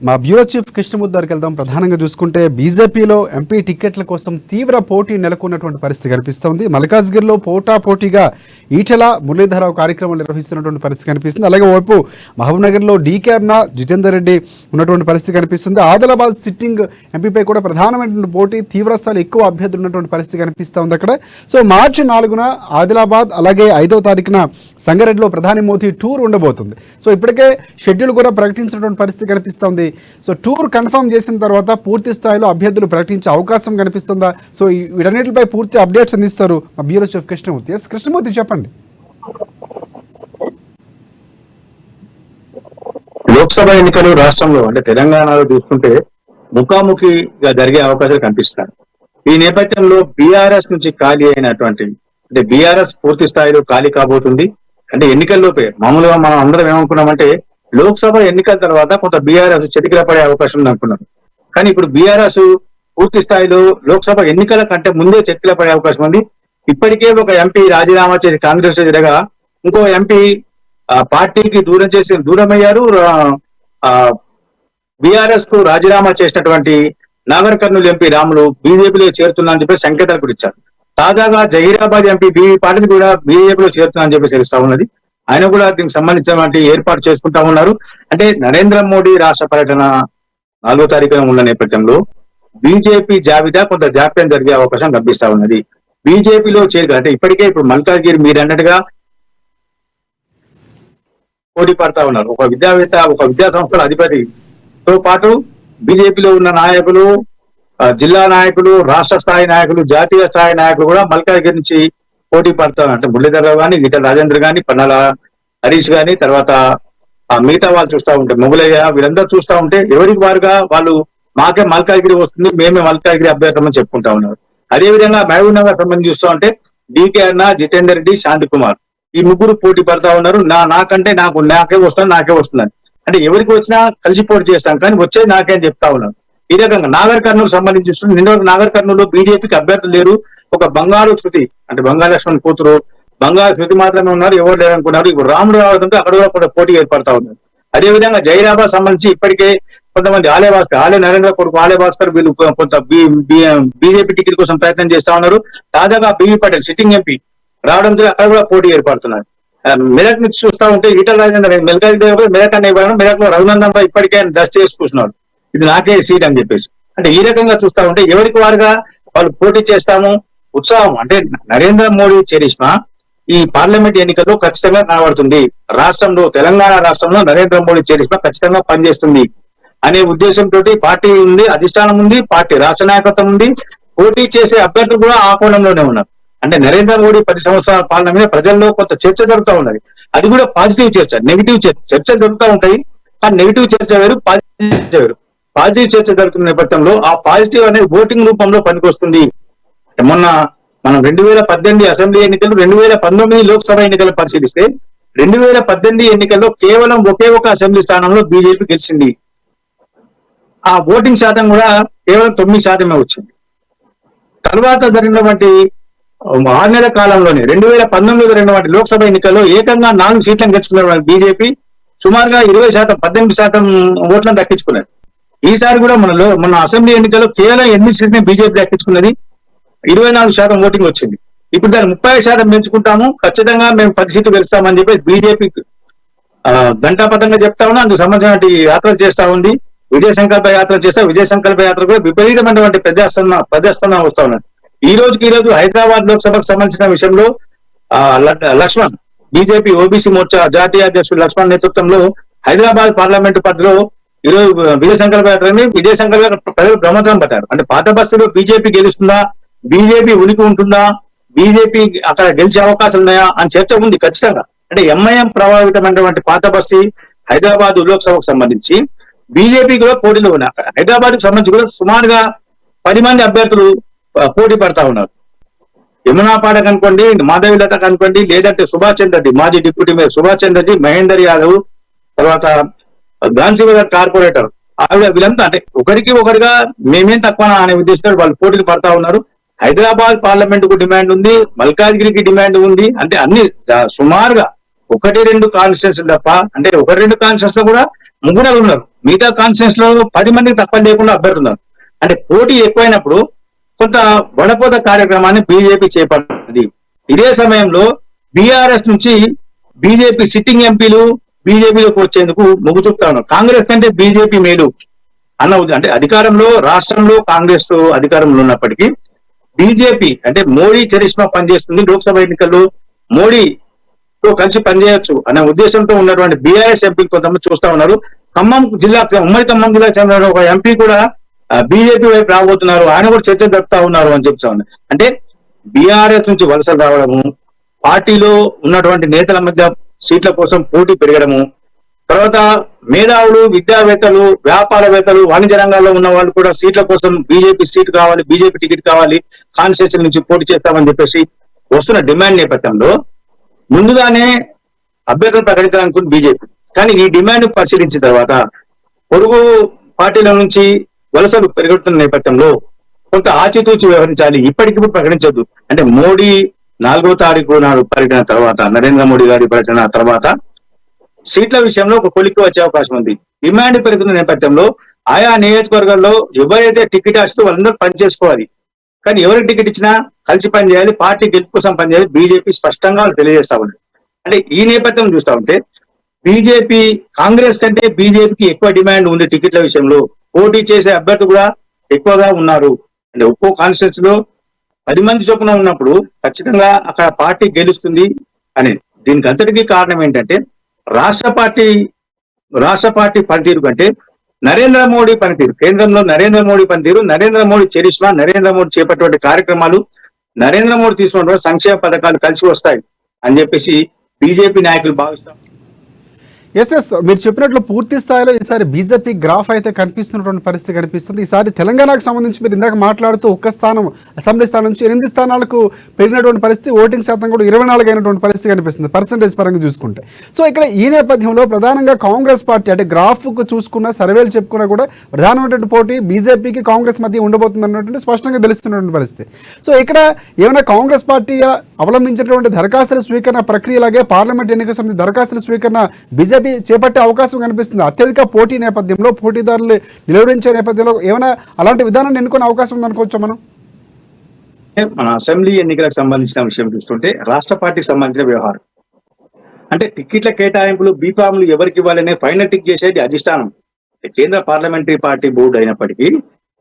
మా bureau chief Krishnamurthy దగ్గరికి వెళ్దాం. ప్రధానంగా చూసుకుంటే బీజేపీలో ఎంపీ టికెట్ల కోసం తీవ్ర పోటీ నెలకొన్నటువంటి పరిస్థితి కనిపిస్తోంది. మల్కాజ్గిరిలో పోటాపోటీగా ఈటెల మురళీధరరావు కార్యక్రమాలు నిర్వహిస్తున్నటువంటి పరిస్థితి కనిపిస్తుంది. అలాగే వైపు మహబూబ్నగర్లో డీకే అరుణ జితేందర్ రెడ్డి ఉన్నటువంటి పరిస్థితి కనిపిస్తుంది. ఆదిలాబాద్ సిట్టింగ్ ఎంపీపై కూడా ప్రధానమైనటువంటి పోటీ తీవ్రస్థాయిలో ఎక్కువ అభ్యర్థులు ఉన్నటువంటి పరిస్థితి కనిపిస్తోంది అక్కడ. సో మార్చి 4న ఆదిలాబాద్, అలాగే 5వ తారీఖున సంగారెడ్డిలో ప్రధాని మోదీ టూర్ ఉండబోతుంది. సో ఇప్పటికే షెడ్యూల్ కూడా ప్రకటించినటువంటి పరిస్థితి కనిపిస్తోంది. సో టూర్ కన్ఫర్మ్ చేసిన తర్వాత పూర్తి స్థాయిలో అభ్యర్థులు ప్రకటించే అవకాశం కనిపిస్తుందా? సో వీటన్నిటిపై పూర్తి అప్డేట్స్ అందిస్తారు మా బ్యూరో చీఫ్ కృష్ణమూర్తి. కృష్ణమూర్తి చెప్పండి. లోక్సభ ఎన్నికలు రాష్ట్రంలో అంటే తెలంగాణలో చూసుకుంటే ముఖాముఖిగా జరిగే అవకాశాలు కనిపిస్తాయి. ఈ నేపథ్యంలో బీఆర్ఎస్ నుంచి ఖాళీ అయినటువంటి అంటే బీఆర్ఎస్ పూర్తి స్థాయిలో ఖాళీ కాబోతుంది. అంటే ఎన్నికల్లోపే మామూలుగా మనం అందరం ఏమనుకున్నామంటే లోక్సభ ఎన్నికల తర్వాత కొంత బీఆర్ఎస్ చతికిల పడే అవకాశం ఉంది అనుకున్నాం. కానీ ఇప్పుడు బీఆర్ఎస్ పూర్తి స్థాయిలో లోక్సభ ఎన్నికల కంటే ముందే చతికిల పడే అవకాశం ఉంది. ఇప్పటికే ఒక ఎంపీ రాజీనామా చేసి కాంగ్రెస్ జరగా ఇంకో ఎంపీ పార్టీకి దూరమయ్యారు. బీఆర్ఎస్ కు రాజీనామా చేసినటువంటి నాగర్ కర్నూలు ఎంపీ రాములు బీజేపీలో చేరుతున్నా అని చెప్పి సంకేతాలు కూడా ఇచ్చారు. తాజాగా జహీరాబాద్ ఎంపీ పార్టీని కూడా బీజేపీలో చేరుతున్నా అని చెప్పి తెలుస్తా ఉన్నది. ఆయన కూడా దీనికి సంబంధించినటువంటి ఏర్పాటు చేసుకుంటా ఉన్నారు. అంటే నరేంద్ర మోడీ రాష్ట్ర పర్యటన 4వ తారీఖున ఉన్న నేపథ్యంలో బీజేపీ జాబితా కొంత జాప్యం జరిగే అవకాశం కనిపిస్తా ఉన్నది. బీజేపీలో చేరిక అంటే ఇప్పటికే ఇప్పుడు మల్కాజ్గిరి మీరు అన్నట్టుగా పోటీ పడతా ఉన్నారు. ఒక విద్యావేత్త, ఒక విద్యా సంస్థల అధిపతితో పాటు బీజేపీలో ఉన్న నాయకులు, జిల్లా నాయకులు, రాష్ట్ర స్థాయి నాయకులు, జాతీయ స్థాయి నాయకులు కూడా మల్కాజ్గిరి నుంచి పోటీ పడతారు. అంటే మురళీధరరావు కానీ, ఈటెల రాజేందర్ కానీ, పన్నాల హరీష్ కానీ, తర్వాత మిగతా వాళ్ళు చూస్తూ ఉంటే మొగులయ్య వీళ్ళందరూ చూస్తూ ఉంటే ఎవరికి వారుగా వాళ్ళు మాకే మల్కాజ్గిరి వస్తుంది, మేమే మల్కాజ్గిరి అభ్యర్థం చెప్పుకుంటా ఉన్నారు. అదేవిధంగా మహబూబ్ నగర్ సంబంధించి చూస్తూ ఉంటే డీకే అరుణ, జితేందర్ రెడ్డి, శాంతి కుమార్ ఈ ముగ్గురు పోటీ పడతా ఉన్నారు. నాకంటే నాకే వస్తుందని అంటే ఎవరికి వచ్చినా కలిసి పోటీ చేస్తాం కానీ వచ్చేది నాకే అని చెప్తా ఉన్నారు. ఈ రకంగా నాగర్ కర్నూలు సంబంధించి చూస్తే నిన్న నాగర్ కర్నూలులో బీజేపీకి అభ్యర్థులు లేరు. ఒక బంగారు శృతి అంటే బంగారు లక్ష్మణ్ కూతురు బంగారు శృతి మాత్రమే ఉన్నారు, ఎవరు లేరనుకున్నారు. ఇప్పుడు రాముడు రావడంతో అక్కడ కూడా పోటీ ఏర్పడతా ఉన్నారు. అదేవిధంగా జైరాబాద్ సంబంధించి ఇప్పటికే కొంతమంది ఆలే నరేంద్ర కొడుకు ఆలే భాస్కర్ వీళ్ళు కొంత బీజేపీ టికెట్ కోసం ప్రయత్నం చేస్తా ఉన్నారు. తాజాగా బీవీ పటేల్ సిట్టింగ్ ఎంపీ రావడంతో అక్కడ కూడా పోటీ ఏర్పడుతున్నారు. మెదక్ నుంచి చూస్తా ఉంటే ఈటెల రాజేందర్ మెదక్ అనే మెదక్ లో రఘునందన్ రావు ఇప్పటికే ఆయన దశ చేసి కూర్చున్నాడు, ఇది నాకే సీట్ అని చెప్పేసి. అంటే ఈ రకంగా చూస్తా ఉంటే ఎవరికి వారుగా వాళ్ళు పోటీ చేస్తాము ఉత్సాహం అంటే నరేంద్ర మోడీ చరిష్మా ఈ పార్లమెంట్ ఎన్నికల్లో ఖచ్చితంగా కనబడుతుంది. రాష్ట్రంలో తెలంగాణ రాష్ట్రంలో నరేంద్ర మోడీ చరిష్మా ఖచ్చితంగా పనిచేస్తుంది అనే ఉద్దేశంతో పార్టీ ఉంది, అధిష్టానం ఉంది, పార్టీ రాష్ట్ర నాయకత్వం ఉంది, పోటీ చేసే అభ్యర్థులు కూడా ఆ కోణంలోనే ఉన్నారు. అంటే నరేంద్ర మోడీ 10 సంవత్సరాల పాలన మీద ప్రజల్లో కొంత చర్చ జరుగుతూ ఉన్నది. అది కూడా పాజిటివ్ చర్చ, నెగిటివ్ చర్చ జరుగుతూ ఉంటాయి. కానీ నెగిటివ్ చర్చ వేరు, పాజిటివ్ చర్చ వేరు. పాజిటివ్ చర్చ జరుగుతున్న నేపథ్యంలో ఆ పాజిటివ్ అనేది ఓటింగ్ రూపంలో పనికొస్తుంది. మొన్న మనం 2018 అసెంబ్లీ ఎన్నికలు, 2019 లోక్సభ ఎన్నికలు పరిశీలిస్తే 2018 ఎన్నికల్లో కేవలం ఒకే ఒక అసెంబ్లీ స్థానంలో బీజేపీ గెలిచింది. ఆ ఓటింగ్ శాతం కూడా కేవలం 9% వచ్చింది. తర్వాత జరిగినటువంటి 6 నెలల కాలంలోనే 2019లో జరిగినటువంటి లోక్సభ ఎన్నికల్లో ఏకంగా 4 సీట్లను గెలుచుకున్న బీజేపీ సుమారుగా 20%, 18% ఓట్లను దక్కించుకున్నది. ఈసారి కూడా మన అసెంబ్లీ ఎన్నికల్లో కేవలం 8 సీట్లని బీజేపీ దక్కించుకున్నది, 24% ఓటింగ్ వచ్చింది. ఇప్పుడు దాన్ని 35% పెంచుకుంటాము, ఖచ్చితంగా మేము 10 సీట్లు గెలుస్తామని చెప్పేసి బీజేపీ గంటాపథంగా చెప్తా ఉన్నా. అందుకు సంబంధించిన యాత్రలు చేస్తా ఉంది. విజయ సంకల్ప యాత్ర చేస్తా, విజయ సంకల్ప యాత్ర కూడా విపరీతమైనటువంటి ప్రజాస్పందన వస్తా ఉన్నారు. ఈ రోజు హైదరాబాద్ లోక్సభకు సంబంధించిన విషయంలో లక్ష్మణ్ బీజేపీ ఓబీసీ మోర్చా జాతీయ అధ్యక్షుడు లక్ష్మణ్ నేతృత్వంలో హైదరాబాద్ పార్లమెంటు పరిధిలో ఈరోజు విజయ సంకల్ప యాత్రని ప్రజలు బ్రహ్మతం పట్టారు. అంటే పాత బస్తీలో బీజేపీ గెలుస్తుందా, బీజేపీ ఉనికి ఉంటుందా, బీజేపీ అక్కడ గెలిచే అవకాశాలు ఉన్నాయా అని చర్చ ఉంది ఖచ్చితంగా. అంటే ఎంఐఎం ప్రభావితమైనటువంటి పాత బస్తీ హైదరాబాద్ లోక్సభకు సంబంధించి బీజేపీ కూడా పోటీలో ఉన్నారు. హైదరాబాద్ కు సంబంధించి కూడా సుమారుగా 10 మంది అభ్యర్థులు పోటీ పడతా ఉన్నారు. యమునా పాఠక్ అనుకోండి, మాధవిలత అనుకోండి, లేదంటే సుభాష్ చంద్ర రెడ్డి మాజీ డిప్యూటీ మేయర్ సుభాష్ చంద్ర రెడ్డి, మహేందర్ యాదవ్, తర్వాత గాంధీనగర్ కార్పొరేటర్ ఆవిడ వీళ్ళంతా అంటే ఒకరిగా మేమేం తక్కువ అనే ఉద్దేశంతో వాళ్ళు పోటీలు పడతా ఉన్నారు. హైదరాబాద్ పార్లమెంట్ కు డిమాండ్ ఉంది, మల్కాజ్గిరికి డిమాండ్ ఉంది. అంటే అన్ని సుమారుగా 1-2 కాన్స్టిట్యూన్సీ తప్ప అంటే 1-2 కాన్స్టిట్యూన్స్ లో కూడా ముగ్గురు ఉన్నారు. మిగతా కాన్స్టిట్యూన్స్ లో 10 మందికి తక్కువ లేకుండా అభ్యర్థున్నారు. అంటే పోటీ ఎక్కువైనప్పుడు కొంత వడపోత కార్యక్రమాన్ని బీజేపీ చేపట్టింది. ఇదే సమయంలో బీఆర్ఎస్ నుంచి బీజేపీ సిట్టింగ్ ఎంపీలు బీజేపీలోకి వచ్చేందుకు మొగ్గు చూపుతా ఉన్నారు. కాంగ్రెస్ కంటే బీజేపీ మేలు అంటే అధికారంలో రాష్ట్రంలో కాంగ్రెస్ అధికారంలో ఉన్నప్పటికీ బీజేపీ అంటే మోడీ చరిష్మా పనిచేస్తుంది. లోక్సభ ఎన్నికల్లో మోడీతో కలిసి పనిచేయొచ్చు అనే ఉద్దేశంతో ఉన్నటువంటి బీఆర్ఎస్ ఎంపీలు కొంతమంది చూస్తా ఉన్నారు. ఖమ్మం జిల్లా ఉమ్మడి ఖమ్మం జిల్లా చెందిన ఒక ఎంపీ కూడా బీజేపీ వైపు రాబోతున్నారు, ఆయన కూడా చర్చ జరుపుతా ఉన్నారు అని చెప్తా ఉన్నారు. అంటే బీఆర్ఎస్ నుంచి వలసలు రావడము, పార్టీలో ఉన్నటువంటి నేతల మధ్య సీట్ల కోసం పోటీ పెరగడము, తర్వాత మేధావులు, విద్యావేత్తలు, వ్యాపారవేత్తలు, వాణిజ్య రంగాల్లో ఉన్న వాళ్ళు కూడా సీట్ల కోసం బీజేపీ సీట్ కావాలి, బీజేపీ టికెట్ కావాలి, కాన్స్టిట్యూషన్ నుంచి పోటీ చేస్తామని చెప్పేసి వస్తున్న డిమాండ్ నేపథ్యంలో ముందుగానే అభ్యర్థులు ప్రకటించాలనుకుంది బీజేపీ. కానీ ఈ డిమాండ్ పరిశీలించిన తర్వాత పొరుగు పార్టీల నుంచి వలసలు పెరుగుతున్న నేపథ్యంలో కొంత ఆచితూచి వ్యవహరించాలి, ఇప్పటికిప్పుడు ప్రకటించొద్దు. అంటే మోడీ 4వ తారీఖు నాడు పర్యటన తర్వాత, నరేంద్ర మోడీ గారి పర్యటన తర్వాత సీట్ల విషయంలో ఒక కొలిక్కి వచ్చే అవకాశం ఉంది. డిమాండ్ పెరుగుతున్న నేపథ్యంలో ఆయా నియోజకవర్గాల్లో ఎవరైతే టికెట్ వస్తుందో వాళ్ళందరూ పనిచేసుకోవాలి. కానీ ఎవరికి టికెట్ ఇచ్చినా కలిసి పనిచేయాలి, పార్టీ గెలుపు కోసం పనిచేయాలి, బీజేపీ స్పష్టంగా తెలియజేస్తా ఉంది. అంటే ఈ నేపథ్యం చూస్తా ఉంటే బీజేపీ కాంగ్రెస్ కంటే బీజేపీకి ఎక్కువ డిమాండ్ ఉంది టికెట్ల విషయంలో. పోటీ చేసే అభ్యర్థులు కూడా ఎక్కువగా ఉన్నారు. అంటే ఒక్కో కాన్స్టిట్యూన్స్ లో 10 మంది చొప్పున ఉన్నప్పుడు ఖచ్చితంగా అక్కడ పార్టీ గెలుస్తుంది అనేది. దీనికి అంతటికీ కారణం ఏంటంటే రాష్ట్ర పార్టీ పనితీరు కంటే నరేంద్ర మోడీ పనితీరు, కేంద్రంలో నరేంద్ర మోడీ పనితీరు, నరేంద్ర మోడీ చరిష్మా, నరేంద్ర మోడీ చేపట్టినటువంటి కార్యక్రమాలు, నరేంద్ర మోడీ తీసుకున్నటువంటి సంక్షేమ పథకాలు కలిసి వస్తాయి అని చెప్పేసి బీజేపీ నాయకులు భావిస్తారు. ఎస్ మీరు చెప్పినట్లు పూర్తి స్థాయిలో ఈసారి బీజేపీ గ్రాఫ్ అయితే కనిపిస్తున్నటువంటి పరిస్థితి కనిపిస్తుంది. ఈసారి తెలంగాణకు సంబంధించి మీరు ఇందాక మాట్లాడుతూ ఒక్క స్థానం అసెంబ్లీ స్థానం నుంచి 8 స్థానాలకు పెరిగినటువంటి పరిస్థితి, ఓటింగ్ శాతం కూడా 24 అయినటువంటి పరిస్థితి కనిపిస్తుంది పర్సంటేజ్ పరంగా చూసుకుంటే. సో ఇక్కడ ఈ నేపథ్యంలో ప్రధానంగా కాంగ్రెస్ పార్టీ అంటే గ్రాఫ్కు చూసుకున్న సర్వేలు చెప్పుకున్నా కూడా ప్రధానమైనటువంటి పోటీ బీజేపీకి కాంగ్రెస్ మధ్య ఉండబోతుంది అన్నటువంటి స్పష్టంగా తెలుస్తున్నటువంటి పరిస్థితి. సో ఇక్కడ ఏమైనా కాంగ్రెస్ పార్టీ అవలంబించినటువంటి దరఖాస్తుల స్వీకరణ ప్రక్రియలాగే పార్లమెంట్ ఎన్నికల సమితి దరఖాస్తుల స్వీకరణ బీజేపీ చేపట్టే అవకాశం కనిపిస్తుంది. అత్యధిక పోటీ నేపథ్యంలో, పోటీదారులు నిలువరించే నేపథ్యంలో ఏమైనా అలాంటి విధానాన్ని ఎన్నుకునే అవకాశం ఉందనుకోవచ్చా మనం? మన అసెంబ్లీ ఎన్నికలకు సంబంధించిన విషయం చూస్తుంటే రాష్ట్ర పార్టీకి సంబంధించిన వ్యవహారం అంటే టికెట్ల కేటాయింపులు, బీఫామ్లు ఎవరికి ఇవ్వాలనే ఫైనల్ టిక్ చేసేది అధిష్టానం, కేంద్ర పార్లమెంటరీ పార్టీ బోర్డు అయినప్పటికీ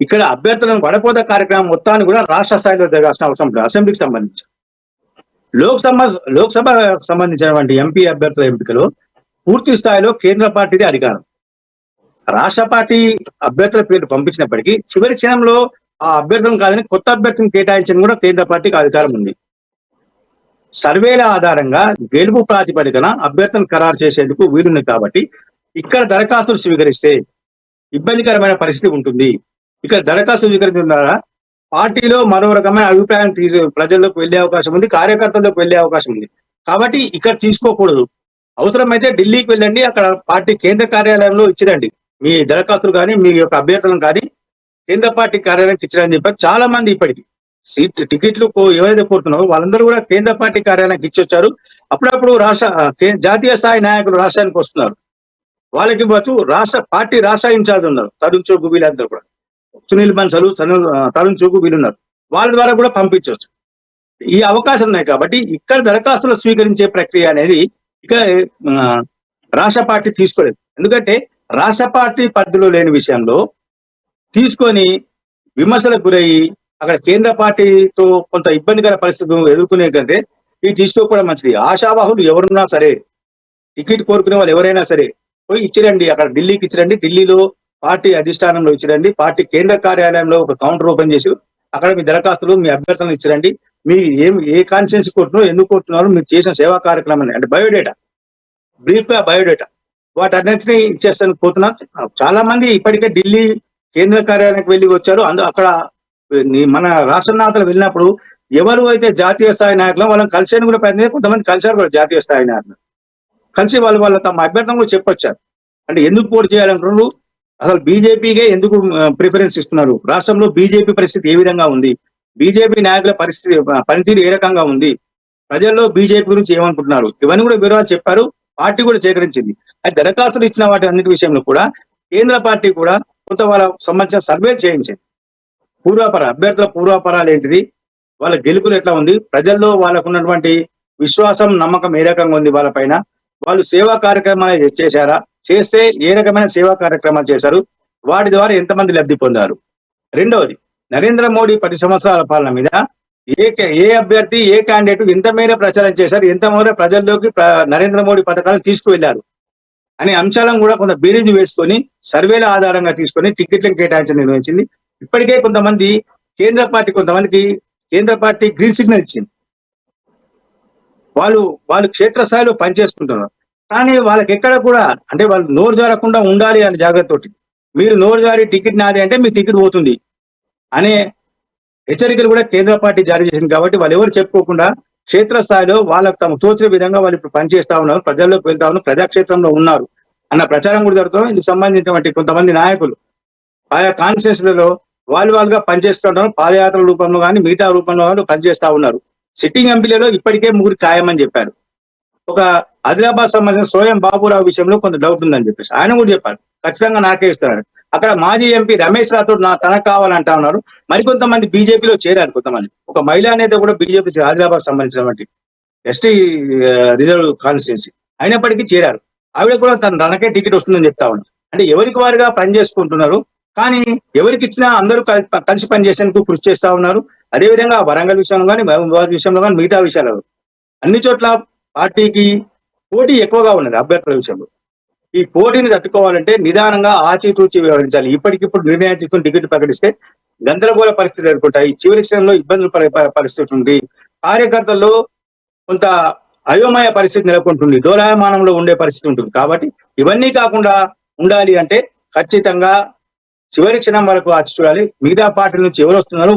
ఇక్కడ అభ్యర్థులను వడపోత కార్యక్రమం మొత్తాన్ని కూడా రాష్ట్ర స్థాయిలో జరగాల్సిన అవసరం లేదు. అసెంబ్లీకి సంబంధించి లోక్సభ సంబంధించినటువంటి ఎంపీ అభ్యర్థుల ఎంపికలో పూర్తి స్థాయిలో కేంద్ర పార్టీదే అధికారం. రాష్ట్ర పార్టీ అభ్యర్థుల పేర్లు పంపించినప్పటికీ చివరి క్షణంలో ఆ అభ్యర్థులను కాదని కొత్త అభ్యర్థిని కేటాయించడం కూడా కేంద్ర పార్టీకి అధికారం ఉంది. సర్వేల ఆధారంగా గెలుపు ప్రాతిపదికన అభ్యర్థులను ఖరారు చేసేందుకు వీలుంది. కాబట్టి ఇక్కడ దరఖాస్తులు స్వీకరిస్తే ఇబ్బందికరమైన పరిస్థితి ఉంటుంది. ఇక్కడ దరఖాస్తులు స్వీకరించడం ద్వారా పార్టీలో మరో రకమైన అభిప్రాయం ప్రజల్లోకి వెళ్లే అవకాశం ఉంది, కార్యకర్తల్లోకి వెళ్లే అవకాశం ఉంది. కాబట్టి ఇక్కడ తీసుకోకూడదు. అవసరమైతే ఢిల్లీకి వెళ్ళండి, అక్కడ పార్టీ కేంద్ర కార్యాలయంలో ఇచ్చిరండి మీ దరఖాస్తులు కానీ మీ యొక్క అభ్యర్థులను కానీ కేంద్ర పార్టీ కార్యాలయానికి ఇచ్చిరని చెప్పారు. చాలా మంది ఇప్పటికి టికెట్లు ఎవరైతే కోరుతున్నారో వాళ్ళందరూ కూడా కేంద్ర పార్టీ కార్యాలయానికి ఇచ్చొచ్చారు. అప్పుడప్పుడు జాతీయ స్థాయి నాయకులు రాష్ట్రానికి వస్తున్నారు, వాళ్ళకి ఇవ్వచ్చు. రాష్ట్ర ఇన్ఛార్జ్ ఉన్నారు, తరుణ్ చౌక్ వీళ్ళందరూ కూడా, సునీల్ బన్సలు, తరుణ్ చౌక్ వీళ్ళున్నారు, వాళ్ళ ద్వారా కూడా పంపించవచ్చు. ఈ అవకాశం ఉన్నాయి. కాబట్టి ఇక్కడ దరఖాస్తులు స్వీకరించే ప్రక్రియ అనేది ఇక రాష్ట్ర పార్టీ తీసుకోలేదు. ఎందుకంటే రాష్ట్ర పార్టీ పరిధిలో లేని విషయంలో తీసుకొని విమర్శలకు గురయ్యి అక్కడ కేంద్ర పార్టీతో కొంత ఇబ్బందికర పరిస్థితులు ఎదుర్కొనే కంటే ఇది తీసుకోకపోవడం మంచిది. ఆశావాహులు ఎవరున్నా సరే, టికెట్ కోరుకునే వాళ్ళు ఎవరైనా సరే పోయి ఇచ్చిరండి, అక్కడ ఢిల్లీకి ఇచ్చిరండి, ఢిల్లీలో పార్టీ అధిష్టానంలో ఇచ్చిరండి, పార్టీ కేంద్ర కార్యాలయంలో ఒక కౌంటర్ ఓపెన్ చేసి అక్కడ మీ దరఖాస్తులు, మీ అభ్యర్థులను ఇచ్చిరండి, మీరు ఏ కాన్స్టిట్యున్సీ కోరుతున్నారో, ఎందుకు కోరుతున్నారో, మీరు చేసిన సేవా కార్యక్రమాన్ని అంటే బయోడేటా, బ్రీఫ్ గా బయోడేటా వాటన్నిటిని ఇచ్చేస్తాను పోతున్నారు. చాలా మంది ఇప్పటికే ఢిల్లీ కేంద్ర కార్యాలయానికి వెళ్ళి వచ్చారు. అక్కడ మన రాష్ట్ర నాయకులు వెళ్ళినప్పుడు ఎవరు అయితే జాతీయ స్థాయి నాయకులు వాళ్ళని కలిసేందుకు కూడా ప్రయత్నం, కొంతమంది కలిసారు కూడా జాతీయ స్థాయి నాయకులు కలిసి వాళ్ళ తమ అభ్యర్థన కూడా చెప్పొచ్చారు. అంటే ఎందుకు పోటీ చేయాలంటున్నారు, అసలు బీజేపీకే ఎందుకు ప్రిఫరెన్స్ ఇస్తున్నారు, రాష్ట్రంలో బీజేపీ పరిస్థితి ఏ విధంగా ఉంది, బీజేపీ నాయకుల పనితీరు ఏ రకంగా ఉంది, ప్రజల్లో బీజేపీ గురించి ఏమనుకుంటున్నారు, ఇవన్నీ కూడా వివరాలు చెప్పారు. పార్టీ కూడా సేకరించింది. అది దరఖాస్తులు ఇచ్చిన వాటి అన్నిటి విషయంలో కూడా కేంద్ర పార్టీ కూడా కొంత వాళ్ళ సంబంధించిన సర్వే చేయించింది. అభ్యర్థుల పూర్వాపరాలు ఏంటిది, వాళ్ళ గెలుపులు ఎట్లా ఉంది, ప్రజల్లో వాళ్ళకు ఉన్నటువంటి విశ్వాసం నమ్మకం ఏ రకంగా ఉంది వాళ్ళ పైన, వాళ్ళు సేవా కార్యక్రమాలు చేశారా, చేస్తే ఏ రకమైన సేవా కార్యక్రమాలు చేశారు, వాటి ద్వారా ఎంతమంది లబ్ధి పొందారు. రెండవది, నరేంద్ర మోడీ 10 సంవత్సరాల పాలన మీద ఏ అభ్యర్థి ఏ క్యాండిడేట్ ఎంత మేర ప్రచారం చేశారు, ఎంత మేర ప్రజల్లోకి నరేంద్ర మోడీ పథకాలు తీసుకువెళ్లారు అనే అంశాలను కూడా కొంత బేరీజు వేసుకొని సర్వేల ఆధారంగా తీసుకొని టికెట్లను కేటాయించడం నిర్వహించింది. ఇప్పటికే కొంతమంది కొంతమందికి కేంద్ర పార్టీ గ్రీన్ సిగ్నల్ ఇచ్చింది. వాళ్ళు క్షేత్రస్థాయిలో పనిచేసుకుంటున్నారు. కానీ వాళ్ళకి ఎక్కడ కూడా అంటే వాళ్ళు నోరు జారకుండా ఉండాలి అనే జాగ్రత్తతోటి, మీరు నోరు జారి టికెట్ నాది అంటే మీ టికెట్ పోతుంది అనే హెచ్చరికలు కూడా కేంద్ర పార్టీ జారీ చేసింది. కాబట్టి వాళ్ళు ఎవరు చెప్పుకోకుండా క్షేత్రస్థాయిలో వాళ్ళకు తమ తోచిన విధంగా వాళ్ళు ఇప్పుడు పనిచేస్తా ఉన్నారు, ప్రజల్లోకి వెళ్తా ఉన్నారు, ప్రజాక్షేత్రంలో ఉన్నారు అన్న ప్రచారం కూడా జరుగుతుంది. ఇందుకు సంబంధించినటువంటి కొంతమంది నాయకులు ఆయా కాన్స్టిట్యూన్సీలలో వాళ్ళుగా పనిచేస్తూ ఉంటారు. పాదయాత్ర రూపంలో కానీ మిగతా రూపంలో కానీ పనిచేస్తా ఉన్నారు. సిట్టింగ్ ఎంపీలలో ఇప్పటికే 3 ఖాయమని చెప్పారు. ఒక ఆదిలాబాద్ సంబంధించిన సోయం బాబురావు విషయంలో కొంత డౌట్ ఉందని చెప్పేసి ఆయన కూడా చెప్పారు, ఖచ్చితంగా నాకే ఇస్తున్నారు. అక్కడ మాజీ ఎంపీ రమేష్ రాథోడ్ తనకు కావాలంటా ఉన్నారు. మరికొంతమంది బీజేపీలో చేరారు. కొంతమంది ఒక మహిళా నేత కూడా బీజేపీ ఆదిలాబాద్ సంబంధించినటువంటి ఎస్టీ రిజర్వ్ కాన్స్టిట్యున్సీ అయినప్పటికీ చేరారు. ఆవిడ కూడా తనకే టికెట్ వస్తుందని చెప్తా ఉన్నారు. అంటే ఎవరికి వారుగా పనిచేసుకుంటున్నారు. కానీ ఎవరికి ఇచ్చినా అందరూ కలిసి పనిచేసేందుకు కృషి చేస్తా ఉన్నారు. అదేవిధంగా వరంగల్ విషయంలో కానీ మహబూబాబాద్ విషయంలో కానీ మిగతా విషయాలు అన్ని చోట్ల పార్టీకి పోటీ ఎక్కువగా ఉన్నది. అభ్యర్థుల విషయంలో ఈ పోటీని తట్టుకోవాలంటే నిదానంగా ఆచితూచి వ్యవహరించాలి. ఇప్పటికిప్పుడు నిర్ణయం తీసుకుని టికెట్ ప్రకటిస్తే గందరగోళ పరిస్థితులు ఎదుర్కొంటాయి. చివరి క్షణంలో ఇబ్బందులు పడే పరిస్థితి ఉంది. కార్యకర్తల్లో కొంత అయోమయ పరిస్థితి నెలకొంటుంది, డోలాయమానంలో ఉండే పరిస్థితి ఉంటుంది. కాబట్టి ఇవన్నీ కాకుండా ఉండాలి అంటే ఖచ్చితంగా చివరి క్షణం వరకు ఆచి చూడాలి. మిగతా పార్టీల నుంచి ఎవరు వస్తున్నారో